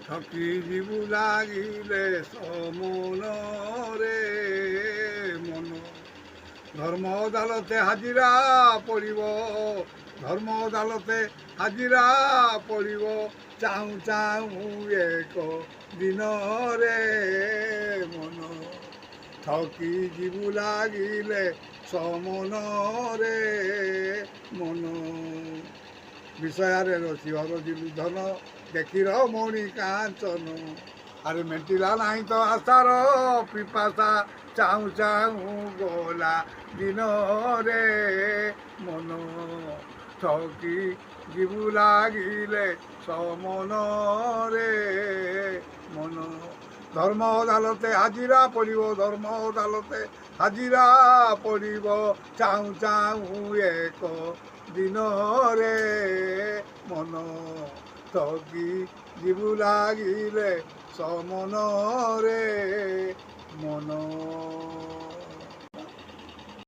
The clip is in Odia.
ঠকি যিবু লাগিলে সমনরে মন ধর্ম আদালতে হাজিরা পড়িব ধর্ম আদালতে হাজিরা পড়িব চাହୁଁ ଚାହୁଁ ଏକ ଦିନରେ ମନ ଠକି ଯିବୁ ଲାଗିଲେ ସମନରେ ମନ ବିଷୟରେ ରସିହର ଯିବୁ ଧନ ଦେଖିର ମଣି କାଞ୍ଚନ ଆରେ ମେଣ୍ଟିଲା ନାହିଁ ତ ଆଶାର ପିପାସା ଚାହୁଁ ଚାହୁଁ ଗଲା ଦିନରେ ମନ ଠକି ଯିବୁ ଲାଗିଲେ ସମନରେ ମନ ଧର୍ମ ଅଦାଲତେ ହାଜିରା ପଡ଼ିବ ଧର୍ମ ଅଦାଲତେ ହାଜିରା ପଡ଼ିବ ଚାହୁଁ ଚାହୁଁ ଏକ ଦିନରେ ମନ ଠକି ଯିବୁ ଲାଗିଲେ ସମନରେ ମନ